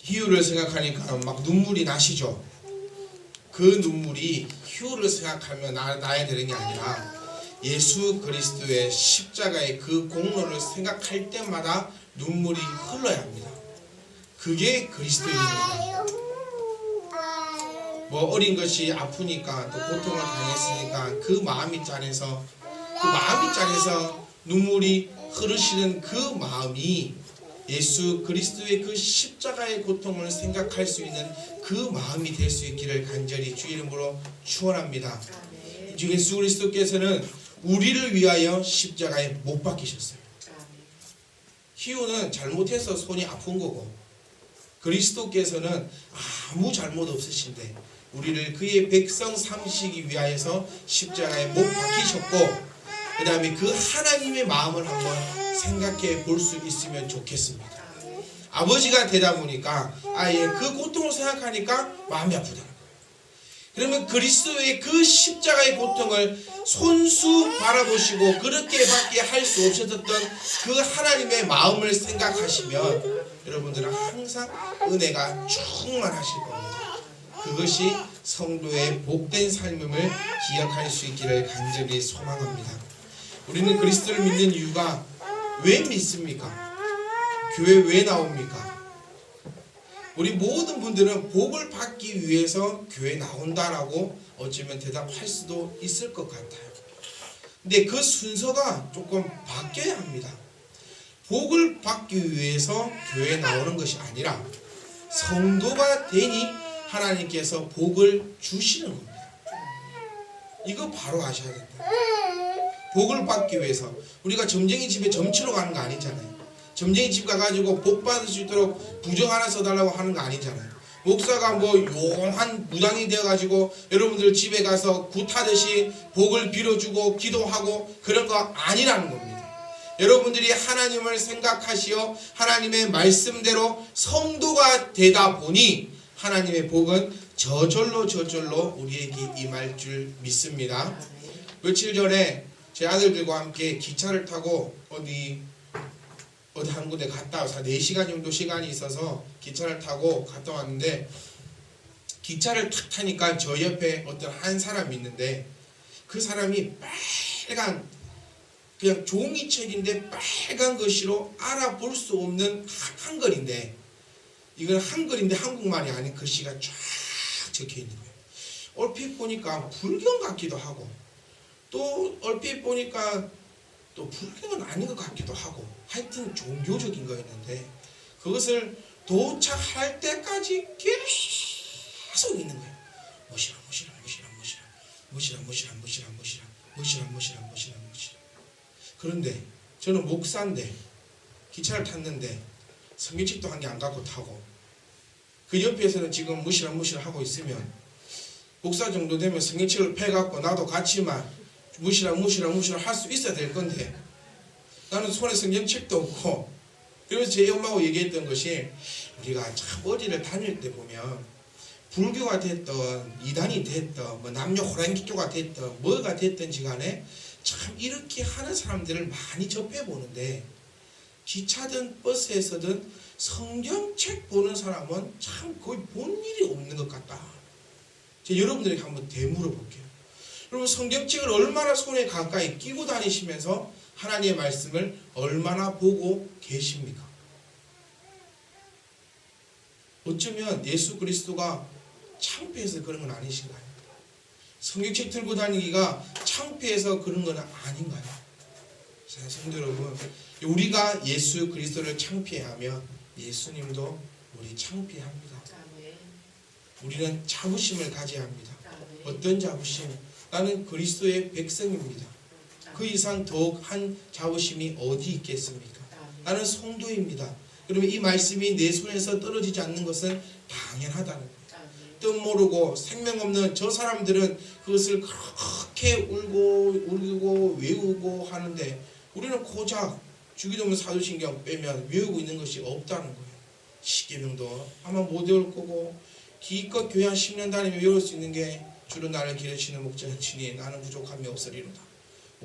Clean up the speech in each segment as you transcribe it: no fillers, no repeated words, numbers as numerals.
희유를 생각하니까 막 눈물이 나시죠? 그 눈물이 희유를 생각하며 나야 되는 게 아니라 예수 그리스도의 십자가의 그 공로를 생각할 때마다 눈물이 흘러야 합니다. 그게 그리스도인입니다. 뭐 어린 것이 아프니까 또 고통을 당했으니까 그 마음이 짠해서 눈물이 흐르시는 그 마음이 예수 그리스도의 그 십자가의 고통을 생각할 수 있는 그 마음이 될 수 있기를 간절히 주 이름으로 축원합니다. 예수 그리스도께서는 우리를 위하여 십자가에 못 박히셨어요. 희우는 잘못해서 손이 아픈 거고 그리스도께서는 아무 잘못 없으신데 우리를 그의 백성 삼으시기 위하여서 십자가에 못 박히셨고 그 다음에 그 하나님의 마음을 한번 생각해 볼 수 있으면 좋겠습니다. 아버지가 되다 보니까 아예 그 고통을 생각하니까 마음이 아프다는 거예요. 그러면 그리스도의 그 십자가의 고통을 손수 바라보시고 그렇게밖에 할 수 없었던 그 하나님의 마음을 생각하시면 여러분들은 항상 은혜가 충만하실 겁니다. 그것이 성도의 복된 삶임을 기억할 수 있기를 간절히 소망합니다. 우리는 그리스도를 믿는 이유가 왜 믿습니까? 교회 왜 나옵니까? 우리 모든 분들은 복을 받기 위해서 교회 나온다라고 어쩌면 대답할 수도 있을 것 같아요. 근데 그 순서가 조금 바뀌어야 합니다. 복을 받기 위해서 교회에 나오는 것이 아니라 성도가 되니 하나님께서 복을 주시는 겁니다. 이거 바로 아셔야 된다. 복을 받기 위해서 우리가 점쟁이 집에 점치러 가는 거 아니잖아요. 점쟁이 집 가가지고 복 받을 수 있도록 부적 하나 써달라고 하는 거 아니잖아요. 목사가 뭐 용한 무당이 되어가지고 여러분들 집에 가서 굿하듯이 복을 빌어주고 기도하고 그런 거 아니라는 겁니다. 여러분들이 하나님을 생각하시어 하나님의 말씀대로 성도가 되다 보니 하나님의 복은 저절로 우리에게 임할 줄 믿습니다. 며칠 전에 제 아들들과 함께 기차를 타고 어디 한 군데 갔다 와서 4시간 정도 시간이 있어서 기차를 타고 갔다 왔는데 기차를 탁 타니까 저 옆에 어떤 한 사람이 있는데 그 사람이 빨간 그냥 종이책인데 빨간 글씨로 알아볼 수 없는 한글인데 이건 한글인데 한국말이 아닌 글씨가 쫙 적혀 있는 거예요. 얼핏 보니까 불경 같기도 하고 또 얼핏 보니까 또 불경은 아닌 것 같기도 하고 하여튼 종교적인 거였는데 그것을 도착할 때까지 계속 있는 거예요. 무시라. 그런데 저는 목사인데 기차를 탔는데 성경책도 한 개 안 갖고 타고 그 옆에서는 지금 무시라 하고 있으면 목사 정도 되면 성경책을 펴갖고 나도 같이만 무시라 할 수 있어야 될 건데 나는 손에 성경책도 없고 그래서 제 엄마하고 얘기했던 것이 우리가 참 어디를 다닐 때 보면 불교가 됐던 이단이 됐던 뭐 남녀 호랑이교가 됐던 뭐가 됐든지 간에 참 이렇게 하는 사람들을 많이 접해보는데 기차든 버스에서든 성경책 보는 사람은 참 거의 본 일이 없는 것 같다. 제가 여러분들에게 한번 되물어 볼게요. 여러분 성경책을 얼마나 손에 가까이 끼고 다니시면서 하나님의 말씀을 얼마나 보고 계십니까? 어쩌면 예수 그리스도가 창피해서 그런 건 아니신가요? 성경책 들고 다니기가 창피해서 그런 건 아닌가요? 성도 여러분, 우리가 예수 그리스도를 창피해하면 예수님도 우리 창피합니다. 우리는 자부심을 가져야 합니다. 어떤 자부심? 나는 그리스도의 백성입니다. 그 이상 더욱 한 자부심이 어디 있겠습니까? 나는 성도입니다. 그러면 이 말씀이 내 손에서 떨어지지 않는 것은 당연하다는 거예요. 뜻 모르고 생명 없는 저 사람들은 그것을 그렇게 울고 외우고 하는데 우리는 고작 주기도문 사도신경 빼면 외우고 있는 것이 없다는 거예요. 십계명도 아마 못 외울 거고 기껏 교회 한 10년 다니면 외울 수 있는 게 주로 나를 기르시는 목자는 친히 나는 부족함이 없으리로다.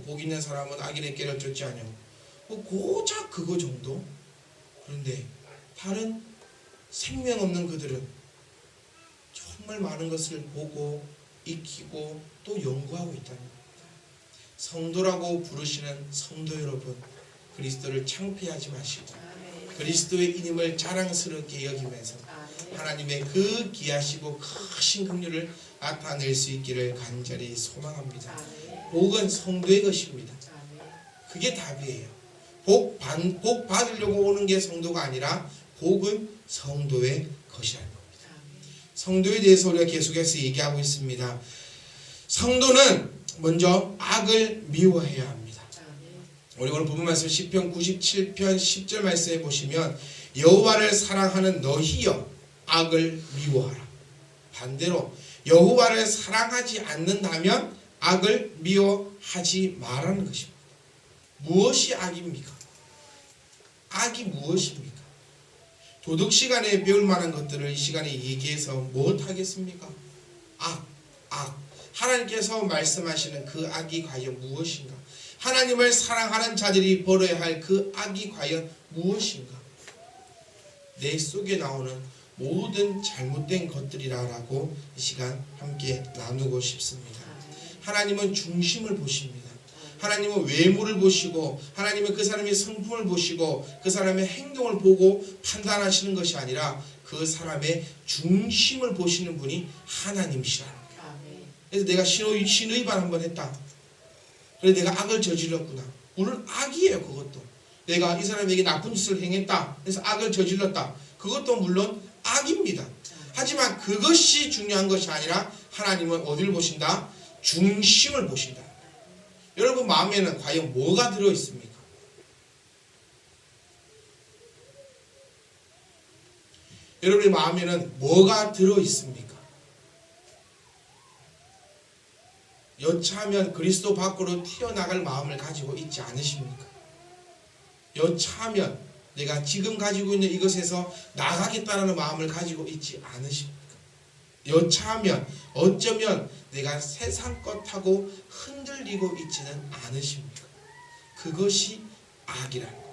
복 있는 사람은 악인의 깨를 쫓지 아니하고 고작 그거 정도? 그런데 다른 생명 없는 그들은 정말 많은 것을 보고 익히고 또 연구하고 있다는 겁니다. 성도라고 부르시는 성도 여러분, 그리스도를 창피하지 마시고 그리스도의 이름을 자랑스럽게 여기면서 하나님의 그 귀하시고 크신 긍휼을 나타낼 수 있기를 간절히 소망합니다. 복은 성도의 것입니다. 그게 답이에요. 복 받으려고 오는 게 성도가 아니라 복은 성도의 것이라는 겁니다. 성도에 대해서 우리가 계속해서 얘기하고 있습니다. 성도는 먼저 악을 미워해야 합니다. 우리 오늘 부분 말씀 시편 97편 10절 말씀에 보시면 여호와를 사랑하는 너희여 악을 미워하라. 반대로 여호와를 사랑하지 않는다면 악을 미워하지 말라는 것입니다. 무엇이 악입니까? 악이 무엇입니까? 도덕 시간에 배울 만한 것들을 이 시간에 얘기해서 무엇하겠습니까? 악. 하나님께서 말씀하시는 그 악이 과연 무엇인가? 하나님을 사랑하는 자들이 벌어야 할 그 악이 과연 무엇인가? 내 속에 나오는 모든 잘못된 것들이라고 이 시간 함께 나누고 싶습니다. 하나님은 중심을 보십니다. 하나님은 외모를 보시고 하나님은 그 사람의 성품을 보시고 그 사람의 행동을 보고 판단하시는 것이 아니라 그 사람의 중심을 보시는 분이 하나님이시라는 거예요. 그래서 내가 신의반 한번 했다. 그래서 내가 악을 저질렀구나. 물론 악이에요. 그것도 내가 이 사람에게 나쁜 짓을 행했다. 그래서 악을 저질렀다. 그것도 물론 악입니다. 하지만 그것이 중요한 것이 아니라 하나님은 어디를 보신다? 중심을 보신다. 여러분 마음에는 과연 뭐가 들어있습니까? 여러분의 마음에는 뭐가 들어있습니까? 여차하면 그리스도 밖으로 튀어나갈 마음을 가지고 있지 않으십니까? 여차하면 내가 지금 가지고 있는 이것에서 나가겠다는 마음을 가지고 있지 않으십니까? 여차하면 어쩌면 내가 세상 것하고 흔들리고 있지는 않으십니까? 그것이 악이라는 겁니다.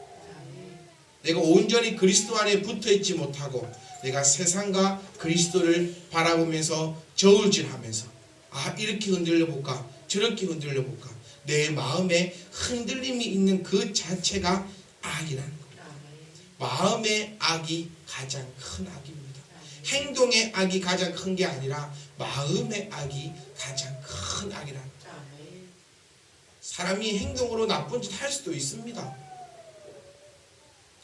내가 온전히 그리스도 안에 붙어있지 못하고 내가 세상과 그리스도를 바라보면서 저울질하면서 이렇게 흔들려볼까 저렇게 흔들려볼까 내 마음에 흔들림이 있는 그 자체가 악이라는 겁니다. 마음의 악이 가장 큰 악입니다. 행동의 악이 가장 큰 게 아니라 마음의 악이 가장 큰 악이라는 겁니다. 사람이 행동으로 나쁜 짓 할 수도 있습니다.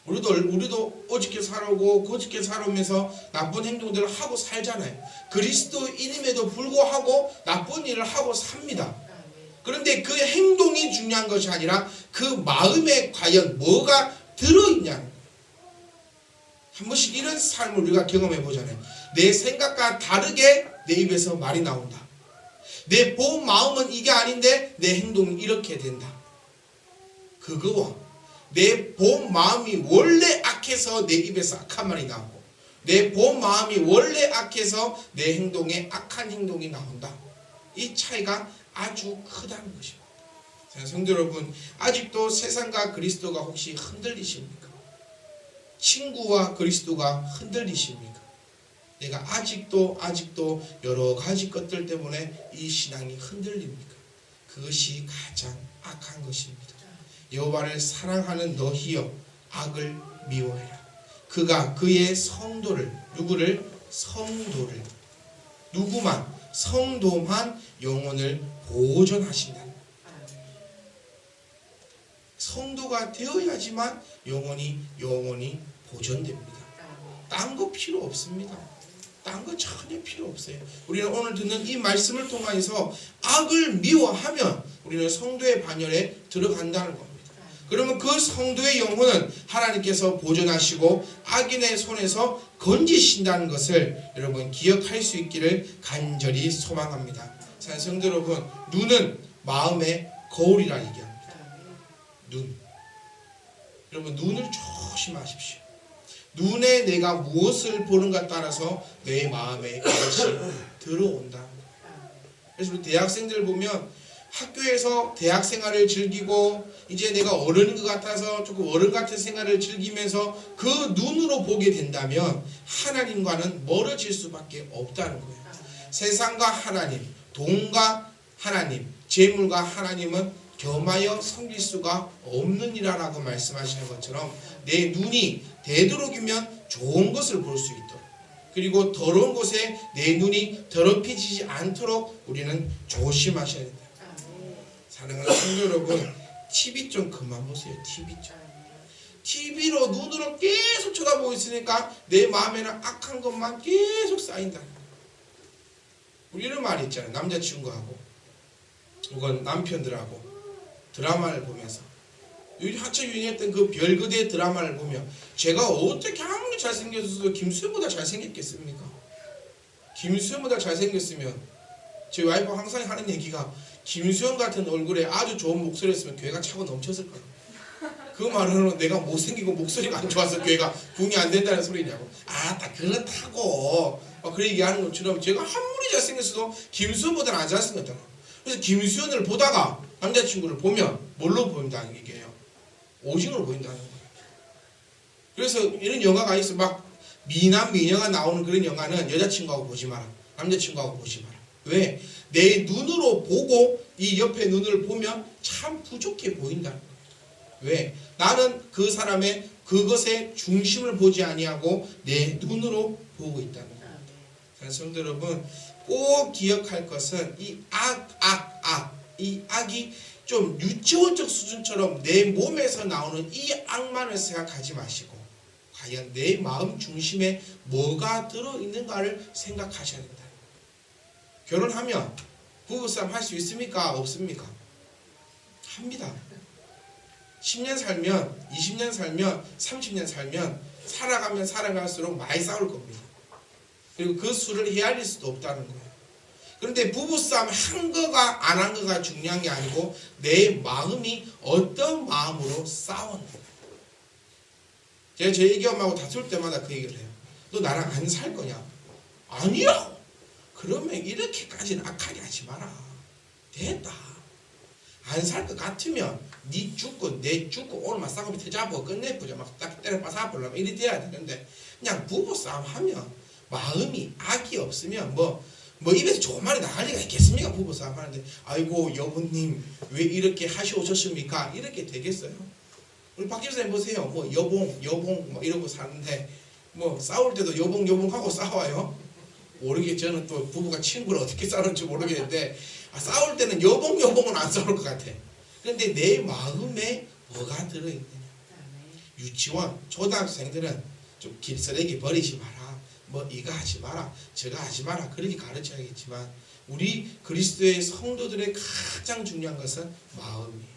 우리도 어저께 살아오고 그저께 살아오면서 나쁜 행동들을 하고 살잖아요. 그리스도인임에도 불구하고 나쁜 일을 하고 삽니다. 그런데 그 행동이 중요한 것이 아니라 그 마음에 과연 뭐가 들어있냐는 거예요. 한 번씩 이런 삶을 우리가 경험해 보잖아요. 내 생각과 다르게 내 입에서 말이 나온다. 내 본 마음은 이게 아닌데 내 행동이 이렇게 된다. 그거와 내 본 마음이 원래 악해서 내 입에서 악한 말이 나오고 내 본 마음이 원래 악해서 내 행동에 악한 행동이 나온다. 이 차이가 아주 크다는 것입니다. 성도 여러분, 아직도 세상과 그리스도가 혹시 흔들리십니까? 친구와 그리스도가 흔들리십니까? 내가 아직도 여러 가지 것들 때문에 이 신앙이 흔들립니까? 그것이 가장 악한 것입니다. 여호와를 사랑하는 너희여 악을 미워해라. 그가 그의 성도를 누구를? 성도를 누구만? 성도만 영혼을 보존하신다. 성도가 되어야지만 영혼이 보존됩니다. 딴 거 필요 없습니다. 딴 거 전혀 필요 없어요. 우리는 오늘 듣는 이 말씀을 통해서 악을 미워하면 우리는 성도의 반열에 들어간다는 겁니다. 그러면 그 성도의 영혼은 하나님께서 보존하시고 악인의 손에서 건지신다는 것을 여러분 기억할 수 있기를 간절히 소망합니다. 성도 여러분, 눈은 마음의 거울이라 얘기합니다. 눈. 여러분 눈을 조심하십시오. 눈에 내가 무엇을 보는가 따라서 내 마음에 그것이 들어온다. 그래서 우리 대학생들 보면 학교에서 대학 생활을 즐기고 이제 내가 어른인 것 같아서 조금 어른 같은 생활을 즐기면서 그 눈으로 보게 된다면 하나님과는 멀어질 수밖에 없다는 거예요. 세상과 하나님, 돈과 하나님, 재물과 하나님은 겸하여 섬길 수가 없느니라라고 말씀하시는 것처럼 내 눈이 되도록이면 좋은 것을 볼 수 있도록, 그리고 더러운 곳에 내 눈이 더럽혀지지 않도록 우리는 조심하셔야 된다. 사랑하는 성도 여러분, TV 좀 그만 보세요. TV 좀. TV로 눈으로 계속 쳐다보고 있으니까 내 마음에는 악한 것만 계속 쌓인다. 우리 이런 말이 있잖아요. 남자친구하고 혹은 남편들하고 드라마를 보면서, 요즘 한참 유행했던 그 별그대 드라마를 보면 제가 어떻게 아무리 잘생겼어도 김수현보다 잘생겼겠습니까? 김수현보다 잘생겼으면, 제 와이프가 항상 하는 얘기가 김수현 같은 얼굴에 아주 좋은 목소리였으면 교회가 차고 넘쳤을 거야. 그 말은 내가 못생기고 목소리가 안 좋아서 교회가 붕이 안 된다는 소리냐고. 아, 딱 그렇다고 그래 얘기하는 것처럼 제가 아무리 잘생겼어도 김수현보다는 안 잘생겼잖아. 그래서 김수현을 보다가 남자친구를 보면 뭘로 보인다는 얘기예요? 오징어로 보인다는 거예요. 그래서 이런 영화가 있어. 막 미남 미녀가 나오는 그런 영화는 여자친구하고 보지 마라, 남자친구하고 보지 마라. 왜? 내 눈으로 보고 이 옆에 눈을 보면 참 부족해 보인다는 거예요. 왜? 나는 그 사람의 그것의 중심을 보지 아니하고 내 눈으로 보고 있다는 겁니다. 성도 여러분, 꼭 기억할 것은 이 이 악이 좀 유치원적 수준처럼 내 몸에서 나오는 이 악만을 생각하지 마시고 과연 내 마음 중심에 뭐가 들어있는가를 생각하셔야 된다. 결혼하면 부부싸움 할 수 있습니까? 없습니까? 합니다. 10년 살면, 20년 살면, 30년 살면 살아가면 살아갈수록 많이 싸울 겁니다. 그리고 그 수를 헤아릴 수도 없다는 거예요. 그런데 부부싸움 한 거가 안 한 거가 중요한 게 아니고 내 마음이 어떤 마음으로 싸우는 거예요. 제가 제 애기 엄마하고 다툴 때마다 그 얘기를 해요. 너 나랑 안 살 거냐? 아니라고. 그러면 이렇게까지는 악하게 하지 마라. 됐다. 안 살 것 같으면 니 죽고 내 죽고 오늘만 싸움이 터잡고 끝내보자. 막 딱 때려 빠사보려면 이리 돼야 되는데 그냥 부부싸움 하면 마음이 악이 없으면 뭐 입에서 좋은 말이 나갈 리가 있겠습니까? 부부싸움 하는데 아이고 여보님 왜 이렇게 하시오셨습니까? 이렇게 되겠어요? 우리 박 집사님 보세요. 뭐 여봉 뭐 이러고 사는데 뭐 싸울 때도 여봉 하고 싸워요. 모르겠죠. 저는 또 부부가 친구를 어떻게 싸우는지 모르겠는데 싸울 때는 여봉은 안 싸울 것 같아. 그런데 내 마음에 뭐가 들어있느냐. 유치원 초등학생들은 좀 길쓰레기 버리지 마라, 뭐 이거 하지 마라, 저거 하지 마라, 그렇게 가르쳐야겠지만 우리 그리스도의 성도들의 가장 중요한 것은 마음이에요.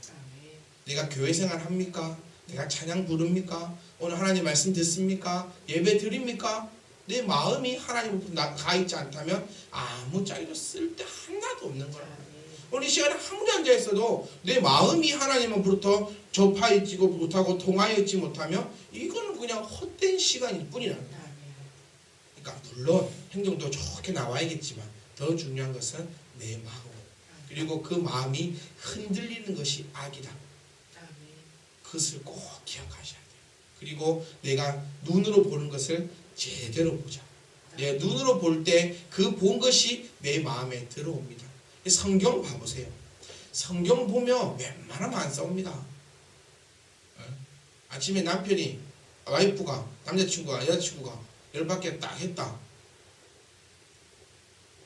내가 교회 생활 합니까? 내가 찬양 부릅니까? 오늘 하나님 말씀 듣습니까? 예배 드립니까? 내 마음이 하나님으로부터 가 있지 않다면 아무 짝에도 쓸데 하나도 없는 거야. 오늘 이 시간에 아무리 앉아있어도 내 마음이 하나님으로부터 접하였지 못하고 통하였지 못하면 이거는 그냥 헛된 시간일 뿐이라는 거야. 그러니까 물론 행동도 좋게 나와야겠지만 더 중요한 것은 내 마음, 그리고 그 마음이 흔들리는 것이 악이다. 그것을 꼭 기억하셔야 돼요. 그리고 내가 눈으로 보는 것을 제대로 보자. 내 눈으로 볼 때 그 본 것이 내 마음에 들어옵니다. 성경 봐보세요. 성경 보면 웬만하면 안 싸웁니다. 아침에 남편이, 와이프가, 남자친구가, 여자친구가 열받게 딱 했다.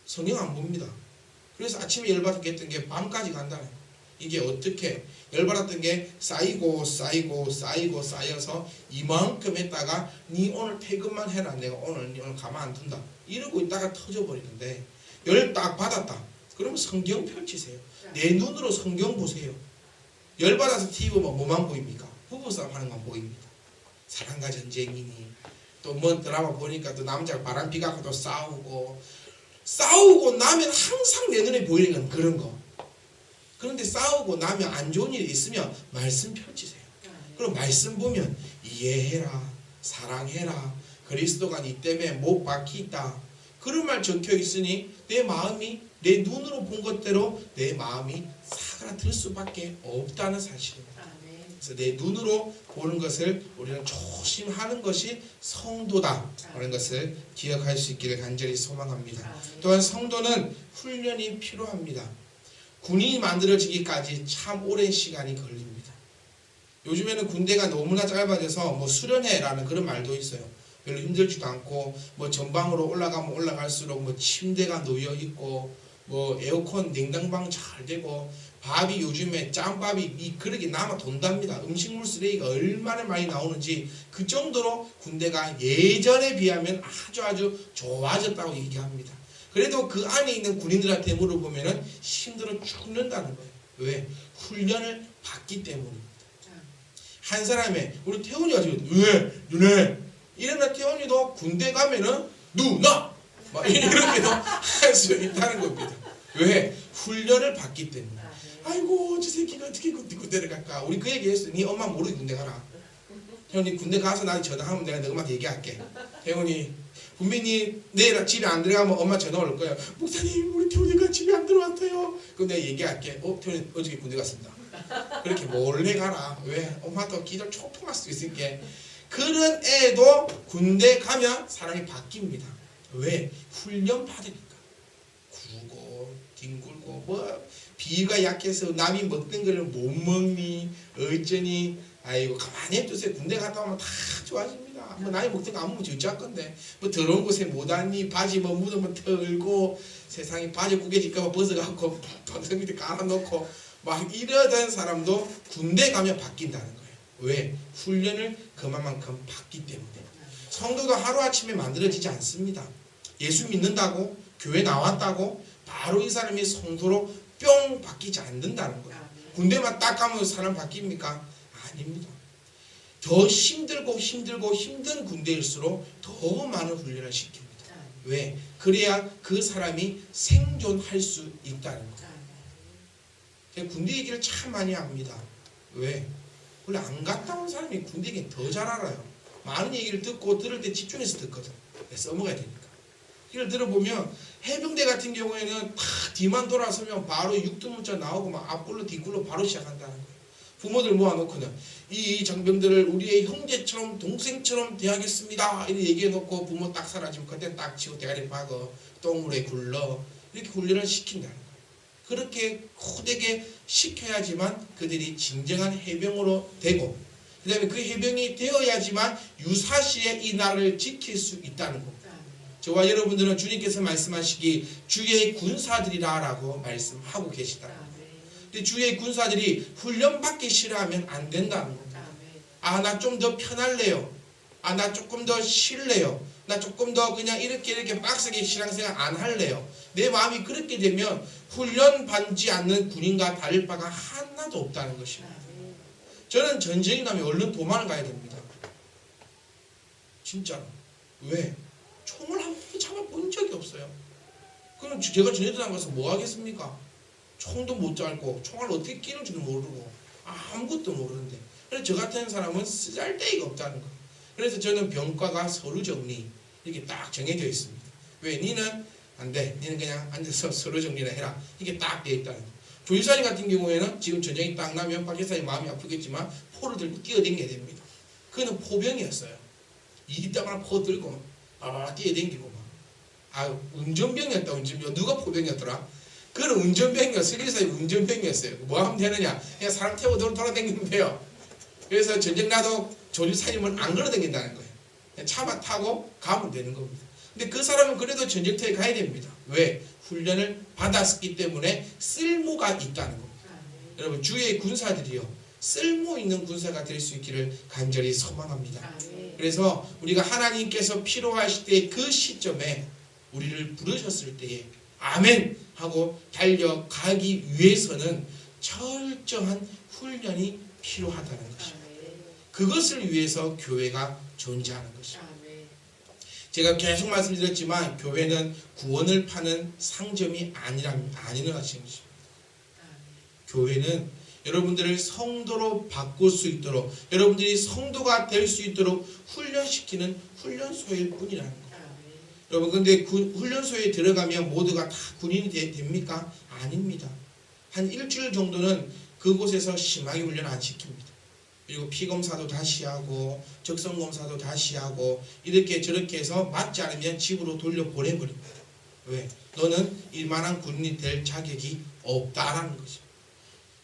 성경 안 봅니다. 그래서 아침에 열받게 했던 게 밤까지 간다네. 이게 어떻게 열받았던 게 쌓여서 이만큼 했다가 니 오늘 퇴근만 해라, 내가 오늘 가만 안 둔다 이러고 있다가 터져버리는데, 열 딱 받았다 그러면 성경 펼치세요. 내 눈으로 성경 보세요. 열받아서 TV 보면 뭐만 보입니까? 부부싸움 하는 건 보입니다. 사랑과 전쟁이니 또 뭔 드라마 보니까 또 남자가 바람피 갖고 또 싸우고 나면 항상 내 눈에 보이는 건 그런 거. 그런데 싸우고 나면 안 좋은 일이 있으면 말씀 펼치세요. 그럼 말씀 보면 이해해라, 사랑해라, 그리스도가 니 때문에 못 박히있다, 그런 말 적혀 있으니 내 마음이 내 눈으로 본 것대로 내 마음이 사그라들 수밖에 없다는 사실입니다. 그래서 내 눈으로 보는 것을 우리는 조심하는 것이 성도다 라는 것을 기억할 수 있기를 간절히 소망합니다. 또한 성도는 훈련이 필요합니다. 군인이 만들어지기까지 참 오랜 시간이 걸립니다. 요즘에는 군대가 너무나 짧아져서 뭐 수련회라는 그런 말도 있어요. 별로 힘들지도 않고 뭐 전방으로 올라가면 올라갈수록 뭐 침대가 놓여 있고 뭐 에어컨 냉장방 잘 되고 밥이 요즘에 짬밥이 이 그릇이 남아 돈답니다. 음식물 쓰레기가 얼마나 많이 나오는지 그 정도로 군대가 예전에 비하면 아주 좋아졌다고 얘기합니다. 그래도 그 안에 있는 군인들한테 물어보면은 힘들어 죽는다는 거예요. 왜? 훈련을 받기 때문입니다. 한 사람의 우리 태훈이가 지금 누네 이러나 태훈이도 군대 가면은 누나 막 이렇게도 할 수 있다는 겁니다. 왜? 훈련을 받기 때문에. 아이고 저 새끼가 어떻게 군대를 갈까? 우리 그 얘기했어. 네 엄마 모르게 군대 가라. 태훈이 군대 가서 나한테 전화하면 내가 너 엄마한테 얘기할게. 태훈이 분명히 내일 집에 안 들어가면 엄마 전화 올 거야. 목사님 우리 태훈이가 집에 안 들어왔어요. 그럼 내가 얘기할게. 태훈이 어저께 군대 갔습니다. 그렇게 몰래 가라. 왜? 엄마도 기도 초풍할 수 있으니까. 그런 애도 군대 가면 사람이 바뀝니다. 왜? 훈련 받으니까. 구고 뒹굴고 뭐 비위가 약해서 남이 먹던 거를 못 먹니 어쩌니. 아이고 가만히 냅두세요. 군대 갔다 오면 다 좋아집니다. 뭐 나이 먹던 거 안 먹으면 어쩔 건데 뭐 더러운 곳에 못 왔니. 바지 뭐 묻으면 털고 세상에 바지 구겨질까봐 벗어갖고 방석 밑에 깔아놓고 막 이러던 사람도 군대 가면 바뀐다는 거예요. 왜? 훈련을 그만큼 받기 때문에. 성도도 하루아침에 만들어지지 않습니다. 예수 믿는다고 교회 나왔다고 바로 이 사람이 성도로 뿅 바뀌지 않는다는 거예요. 군대만 딱 가면 사람 바뀝니까? 아닙니다. 더 힘들고 힘든 군대일수록 더 많은 훈련을 시킵니다. 왜? 그래야 그 사람이 생존할 수 있다는 거예요. 제가 군대 얘기를 참 많이 합니다. 왜? 원래 안 갔다 온 사람이 군대 얘기는 더 잘 알아요. 많은 얘기를 듣고 들을 때 집중해서 듣거든. 써먹어야 되니까. 이걸 들어보면 해병대 같은 경우에는 다 뒤만 돌아서면 바로 육두문자 나오고 막 앞글로 뒷글로 바로 시작한다는 거예요. 부모들 모아놓고는 이 장병들을 우리의 형제처럼 동생처럼 대하겠습니다 이렇게 얘기해놓고 부모 딱 사라지면 그때 딱 치고 대가리 박어 똥물에 굴러 이렇게 훈련을 시킨다는 거예요. 그렇게 호되게 시켜야지만 그들이 진정한 해병으로 되고 그 다음에 그 해병이 되어야지만 유사시에 이 나라를 지킬 수 있다는 겁니다. 저와 여러분들은 주님께서 말씀하시기 주의 군사들이라 라고 말씀하고 계시다. 근데 주의 군사들이 훈련받기 싫어하면 안 된다는 겁니다. 아, 나 좀 더 편할래요. 아, 나 조금 더 쉴래요. 나 조금 더 그냥 이렇게 빡세게 신앙생활 안 할래요. 내 마음이 그렇게 되면 훈련받지 않는 군인과 다를 바가 하나도 없다는 것입니다. 저는 전쟁이 나면 얼른 도망을 가야 됩니다. 진짜로. 왜? 총을 한 번도 잡아본 적이 없어요. 그럼 제가 전쟁터 나가서 뭐 하겠습니까? 총도 못 잡고 총알 어떻게 끼는지도 모르고 아무것도 모르는데 그래서 저 같은 사람은 쓰잘데기가 없다는 거예요. 그래서 저는 병과가 서류 정리 이렇게 딱 정해져 있습니다. 왜? 니는 안 돼. 니는 그냥 앉아서 서류 정리를 해라. 이게 딱 되어 있다는 거예요. 조일사님 같은 경우에는 지금 전쟁이 딱 나면 박혜사님 마음이 아프겠지만 포를 들고 뛰어댕겨야 됩니다. 그는 포병이었어요. 이따가 포 들고 뛰어댕기고 막. 운전병이었다. 운전병. 누가 포병이었더라? 그는 운전병이었어요. 스리사의 운전병이었어요. 뭐 하면 되느냐? 그냥 사람 태워 돌아다니면 돼요. 그래서 전쟁 나도 조일사님을 안 걸어다닌다는 거예요. 그냥 차만 타고 가면 되는 겁니다. 근데 그 사람은 그래도 전쟁터에 가야 됩니다. 왜? 훈련을 받았기 때문에 쓸모가 있다는 겁니다. 여러분 주의 군사들이요 쓸모 있는 군사가 될 수 있기를 간절히 소망합니다. 그래서 우리가 하나님께서 필요하실 때 그 시점에 우리를 부르셨을 때에 아멘 하고 달려가기 위해서는 철저한 훈련이 필요하다는 것입니다. 그것을 위해서 교회가 존재하는 것입니다. 제가 계속 말씀드렸지만 교회는 구원을 파는 상점이 아니라는 것입니다. 교회는 여러분들을 성도로 바꿀 수 있도록 여러분들이 성도가 될 수 있도록 훈련시키는 훈련소일 뿐이라는 거예요. 여러분 근데 훈련소에 들어가면 모두가 다 군인이 됩니까? 아닙니다. 한 일주일 정도는 그곳에서 심하게 훈련 안 시킵니다. 그리고 피검사도 다시 하고 적성검사도 다시 하고 이렇게 저렇게 해서 맞지 않으면 집으로 돌려보내버립니다. 왜? 너는 이만한 군인이 될 자격이 없다라는 거죠.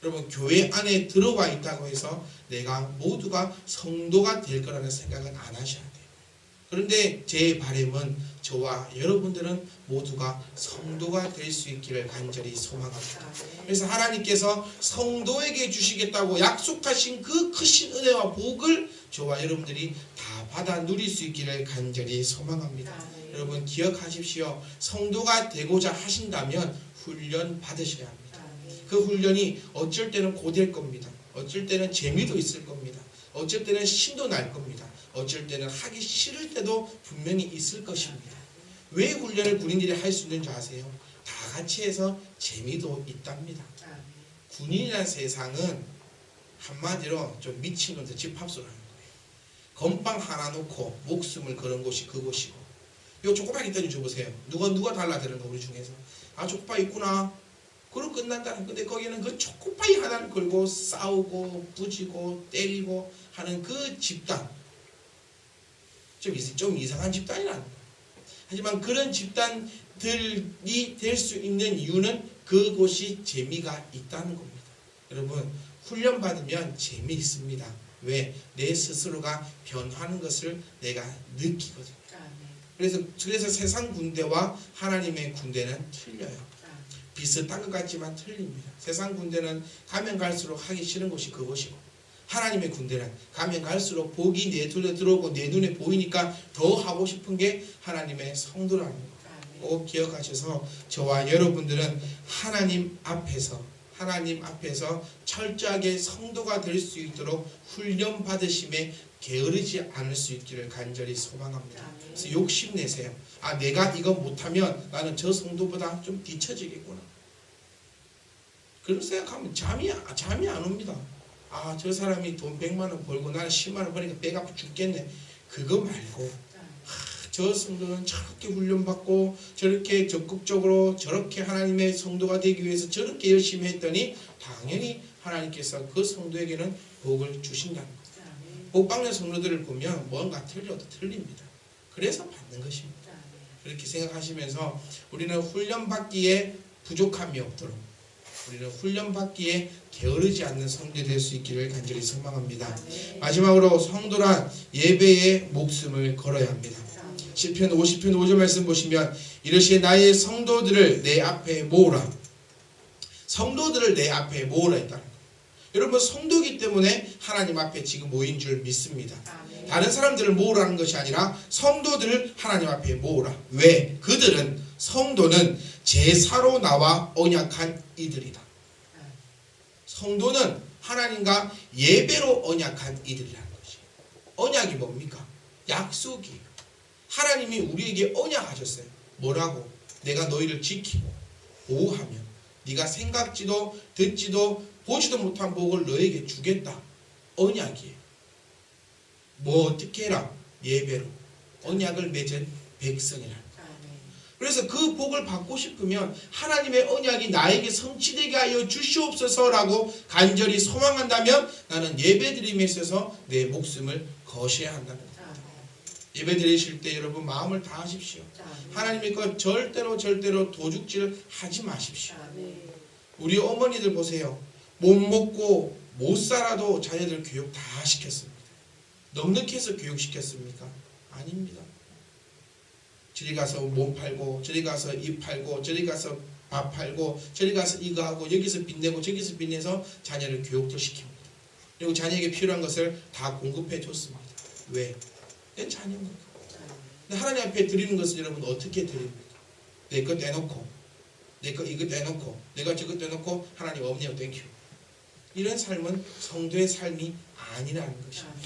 여러분 교회 안에 들어와 있다고 해서 내가 모두가 성도가 될 거라는 생각은 안 하셔야 돼요. 그런데 제 바람은 저와 여러분들은 모두가 성도가 될 수 있기를 간절히 소망합니다. 그래서 하나님께서 성도에게 주시겠다고 약속하신 그 크신 은혜와 복을 저와 여러분들이 다 받아 누릴 수 있기를 간절히 소망합니다. 여러분 기억하십시오. 성도가 되고자 하신다면 훈련 받으셔야 합니다. 그 훈련이 어쩔 때는 고될 겁니다. 어쩔 때는 재미도 있을 겁니다. 어쩔 때는 신도 날 겁니다. 어쩔 때는 하기 싫을 때도 분명히 있을 것입니다. 왜 훈련을 군인들이 할 수 있는 줄 아세요? 다 같이 해서 재미도 있답니다. 군인이라는 세상은 한마디로 좀 미친놈들 집합소라는 거예요. 건빵 하나 놓고 목숨을 거는 곳이 그곳이고, 요 초코파이 있더니 줘보세요. 누가 달라드는 거 우리 중에서. 아 초코파이 있구나. 그럼 끝난다는. 근데 거기는 그 초코파이 하나를 걸고 싸우고 부지고 때리고 하는 그 집단, 좀 이상한 집단이라는 거예요. 하지만 그런 집단들이 될 수 있는 이유는 그곳이 재미가 있다는 겁니다. 여러분 훈련받으면 재미있습니다. 왜? 내 스스로가 변하는 것을 내가 느끼거든요. 그래서 세상 군대와 하나님의 군대는 틀려요. 비슷한 것 같지만 틀립니다. 세상 군대는 가면 갈수록 하기 싫은 곳이 그곳이고, 하나님의 군대는 가면 갈수록 복이 내 눈에 들어오고 내 눈에 보이니까 더 하고 싶은 게 하나님의 성도라는 거. 꼭 기억하셔서 저와 여러분들은 하나님 앞에서 철저하게 성도가 될 수 있도록 훈련 받으심에 게으르지 않을 수 있기를 간절히 소망합니다. 그래서 욕심내세요. 아 내가 이거 못하면 나는 저 성도보다 좀 뒤처지겠구나. 그런 생각하면 잠이 안 옵니다. 아 저 사람이 돈 100만원 벌고 나는 10만원 버니까 배가 아파 죽겠네. 그거 말고 저 성도는 저렇게 훈련받고 저렇게 적극적으로 저렇게 하나님의 성도가 되기 위해서 저렇게 열심히 했더니 당연히 하나님께서 그 성도에게는 복을 주신다는 거예요. 복 받는 성도들을 보면 뭔가 틀려도 틀립니다. 그래서 받는 것입니다. 그렇게 생각하시면서 우리는 훈련받기에 부족함이 없도록, 우리는 훈련받기에 게으르지 않는 성도가 될 수 있기를 간절히 소망합니다. 마지막으로 성도란 예배에 목숨을 걸어야 합니다. 시편 50편 5절 말씀 보시면 이르시되 나의 성도들을 내 앞에 모으라. 성도들을 내 앞에 모으라 했다는 거예요. 여러분 성도이기 때문에 하나님 앞에 지금 모인 줄 믿습니다. 다른 사람들을 모으라는 것이 아니라 성도들을 하나님 앞에 모으라. 왜? 그들은 성도는 제사로 나와 언약한 이들이다. 성도는 하나님과 예배로 언약한 이들이라는 것이에요. 언약이 뭡니까? 약속이에요. 하나님이 우리에게 언약하셨어요. 뭐라고? 내가 너희를 지키고 보호하며 네가 생각지도 듣지도 보지도 못한 복을 너에게 주겠다. 언약이에요. 뭐 어떻게 해라? 예배로 언약을 맺은 백성이라. 그래서 그 복을 받고 싶으면 하나님의 언약이 나에게 성취되게 하여 주시옵소서라고 간절히 소망한다면 나는 예배드림에 있어서 내 목숨을 거셔야 한다는 거예요. 예배 드리실 때 여러분 마음을 다하십시오. 하나님의 것 절대로 도둑질 하지 마십시오. 우리 어머니들 보세요. 못 먹고 못 살아도 자녀들 교육 다 시켰습니다. 넉넉히 해서 교육시켰습니까? 아닙니다. 저리 가서 몸 팔고 저리 가서 입 팔고 저리 가서 밥 팔고 저리 가서 이거 하고 여기서 빚내고 저기서 빚내서 자녀를 교육도 시킵니다. 그리고 자녀에게 필요한 것을 다 공급해 줬습니다. 왜? 내 자녀니까. 근데 하나님 앞에 드리는 것을 여러분 어떻게 드립니까? 내 것 떼놓고 내 거 이거 떼놓고 내가 저거 떼놓고 하나님 없네요 땡큐. 이런 삶은 성도의 삶이 아니라는 것입니다.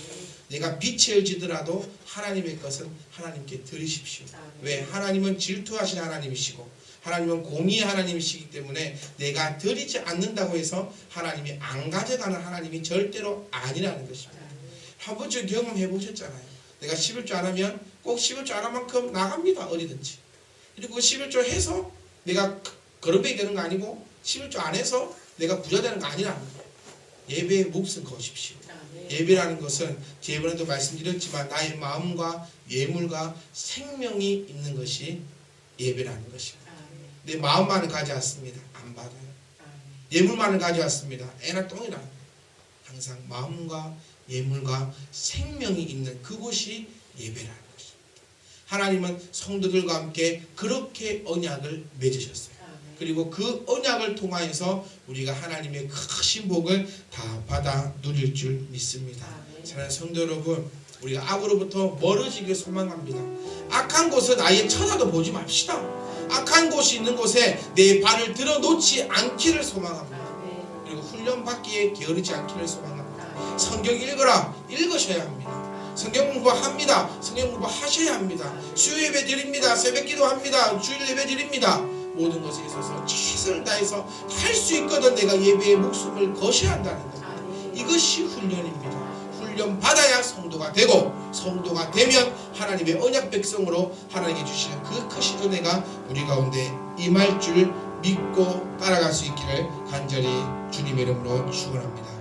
내가 빚을 지더라도 하나님의 것은 하나님께 드리십시오. 왜? 하나님은 질투하신 하나님이시고 하나님은 공의의 하나님이시기 때문에 내가 드리지 않는다고 해서 하나님이 안 가져가는 하나님이 절대로 아니라는 것입니다. 한 번쯤 경험해 보셨잖아요. 내가 11조 안 하면 꼭 11조 안 한 만큼 나갑니다. 어디든지. 그리고 11조 해서 내가 거름병이 되는 거 아니고 11조 안 해서 내가 부자 되는 거 아니라는 거예요. 예배에 몫은 거십시오. 예배라는 것은 제번에도 말씀드렸지만 나의 마음과 예물과 생명이 있는 것이 예배라는 것입니다. 내 마음만을 가져왔습니다. 안 받아요. 예물만을 가져왔습니다. 애나 똥이라. 항상 마음과 예물과 생명이 있는 그곳이 예배라는 것입니다. 하나님은 성도들과 함께 그렇게 언약을 맺으셨어요. 그리고 그 언약을 통하여서 우리가 하나님의 크신 복을 다 받아 누릴 줄 믿습니다. 사랑하는 성도 여러분, 우리가 악으로부터 멀어지길 소망합니다. 악한 곳은 아예 쳐다도 보지 맙시다. 악한 곳이 있는 곳에 내 발을 들어놓지 않기를 소망합니다. 그리고 훈련받기에 게으르지 않기를 소망합니다. 성경 읽으셔야 합니다. 성경 공부합니다. 성경 공부하셔야 합니다. 수요 예배 드립니다. 새벽 기도합니다. 주일 예배 드립니다. 모든 것에 있어서 최선을 다해서 할 수 있거든 내가 예배에 목숨을 거셔야 한다는 것. 이것이 훈련입니다. 훈련 받아야 성도가 되고, 성도가 되면 하나님의 언약 백성으로 하나님께 주시는 그 크신 은혜가 우리 가운데 임할 줄 믿고 따라갈 수 있기를 간절히 주님의 이름으로 축원합니다.